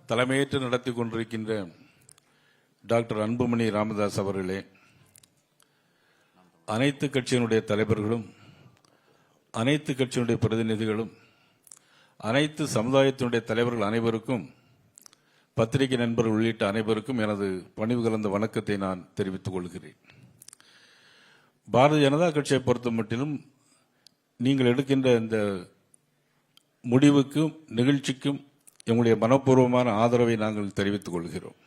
தலைமையேற்று நடத்தி கொண்டிருக்கின்ற டாக்டர் அன்புமணி ராமதாஸ் அவர்களே, அனைத்து கட்சியினுடைய தலைவர்களும், அனைத்து கட்சியினுடைய பிரதிநிதிகளும், அனைத்து சமுதாயத்தினுடைய தலைவர்கள் அனைவருக்கும், பத்திரிகை நண்பர்கள் உள்ளிட்ட அனைவருக்கும் எனது பணிவு கலந்த வணக்கத்தை நான் தெரிவித்துக் கொள்கிறேன். பாரதிய ஜனதா கட்சியை பொறுத்த மட்டிலும் நீங்கள் எடுக்கின்ற இந்த முடிவுக்கும் நிகழ்ச்சிக்கும் எங்களுடைய மனப்பூர்வமான ஆதரவை நாங்கள் தெரிவித்துக் கொள்கிறோம்.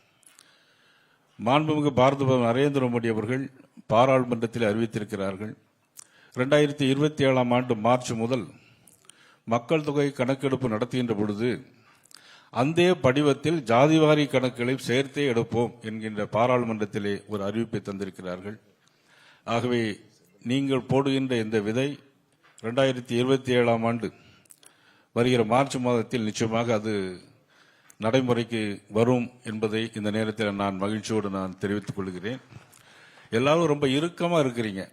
மாண்புமிகு பாரத பிரதமர் நரேந்திர மோடி அவர்கள் பாராளுமன்றத்தில் அறிவித்திருக்கிறார்கள், 2027 ஆண்டு மார்ச் முதல் மக்கள் தொகை கணக்கெடுப்பு நடத்துகின்ற பொழுது அந்த படிவத்தில் ஜாதிவாரி கணக்குகளை சேர்த்தே எடுப்போம் என்கின்ற பாராளுமன்றத்திலே ஒரு அறிவிப்பை தந்திருக்கிறார்கள். ஆகவே நீங்கள் போடுகின்ற இந்த விதை 2027 ஆண்டு வருகிற மார்ச் மாதத்தில் நிச்சயமாக அது நடைமுறைக்கு வரும் என்பதை இந்த நேரத்தில் நான் மகிழ்ச்சியோடு நான் தெரிவித்துக் கொள்கிறேன். எல்லாரும் ரொம்ப இறுக்கமாக இருக்கிறீங்க,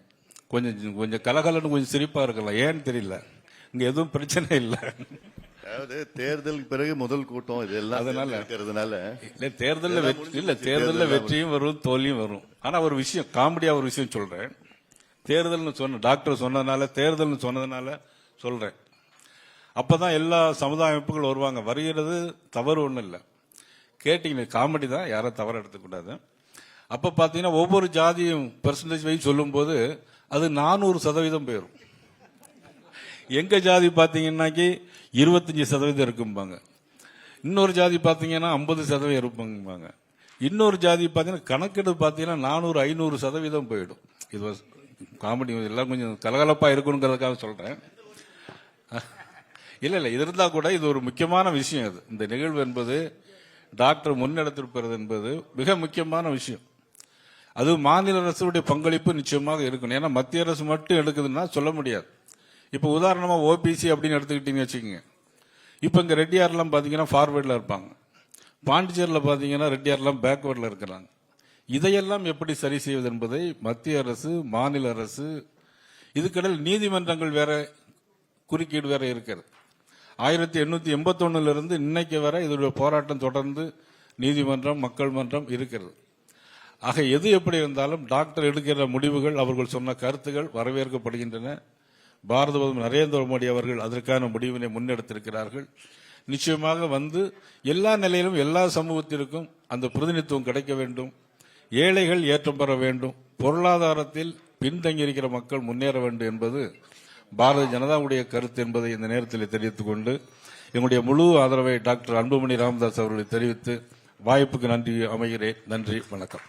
கொஞ்சம் கலகலன்னு கொஞ்சம் சிரிப்பா இருக்கலாம், ஏன்னு தெரியல. இங்க எதுவும் பிரச்சனை இல்லை. அதாவது தேர்தலுக்கு பிறகு முதல் கூட்டம் இது எல்லாம் அதனால இருக்கிறதுனால தேர்தலில் வெற்றியும் வரும் தோல்வியும் வரும். ஆனா ஒரு விஷயம், காமெடியா ஒரு விஷயம் சொல்றேன். தேர்தல்னு சொன்ன டாக்டர் சொன்னதுனால, தேர்தல்னு சொன்னதுனால சொல்றேன். அப்பதான் எல்லா சமுதாய அமைப்புகள் வருவாங்க. வருகிறது தவறு ஒன்றும் இல்லை, கேட்டீங்க, காமெடி தான், யாரும் தவறு எடுத்துக்கூடாது. அப்ப பாத்தீங்கன்னா ஒவ்வொரு ஜாதியும் பெர்சன்டேஜ் வைஸ் சொல்லும் போது அது 400% போயிடும். எங்க ஜாதி பாத்தீங்கன்னாக்கி 25% இருக்கும்பாங்க, இன்னொரு ஜாதி பாத்தீங்கன்னா 50% இருப்பாங்க, இன்னொரு ஜாதி பாத்தீங்கன்னா கணக்கெடுப்பு பாத்தீங்கன்னா 400-500% போயிடும். இது காமெடி, எல்லாம் கொஞ்சம் கலகலப்பா இருக்கணுங்கிறதுக்காக சொல்றேன். இல்ல இது இருந்தா கூட இது ஒரு முக்கியமான விஷயம். இது இந்த நிகழ்வு என்பது டாக்டர் முன்னெடுத்திருப்பது என்பது மிக முக்கியமான விஷயம். அது மாநில அரசுடைய பங்களிப்பு நிச்சயமாக இருக்கணும். ஏன்னா மத்திய அரசு மட்டும் எடுக்குதுன்னா சொல்ல முடியாது. இப்ப உதாரணமா ஓபிசி அப்படின்னு எடுத்துக்கிட்டீங்கன்னு வச்சுக்கோங்க. இப்ப இங்க ரெட்டியார்லாம் பாத்தீங்கன்னா ஃபார்வேர்ட்ல இருப்பாங்க, பாண்டிச்சேரியில் பாத்தீங்கன்னா ரெட்டியார்லாம் பேக்வேர்ட்ல இருக்கிறாங்க. இதையெல்லாம் எப்படி சரி செய்வது என்பதை மத்திய அரசு, மாநில அரசு, இதுக்கிடையில் நீதிமன்றங்கள் வேற குறுக்கீடு வேற இருக்கிறது. 1881 இன்னைக்கு வர இதோட போராட்டம் தொடர்ந்து நீதிமன்றம், மக்கள் மன்றம் இருக்கிறது. ஆக எது எப்படி இருந்தாலும் டாக்டர் எடுக்கிற முடிவுகள், அவர்கள் சொன்ன கருத்துகள் வரவேற்கப்படுகின்றன. பாரத பிரதமர் நரேந்திர மோடி அவர்கள் அதற்கான முடிவினை முன்னெடுத்திருக்கிறார்கள். நிச்சயமாக வந்து எல்லா நிலையிலும் எல்லா சமூகத்திற்கும் அந்த பிரதிநிதித்துவம் கிடைக்க வேண்டும், ஏழைகள் ஏற்றம் பெற வேண்டும், பொருளாதாரத்தில் பின்தங்கியிருக்கிற மக்கள் முன்னேற வேண்டும் என்பது பாரதிய ஜனதாவுடைய கருத்து என்பதை இந்த நேரத்தில் தெரிவித்துக் கொண்டு எங்களுடைய முழு ஆதரவை டாக்டர் அன்புமணி ராமதாஸ் அவர்களை தெரிவித்து வாய்ப்புக்கு நன்றி அமைகிறேன். நன்றி, வணக்கம்.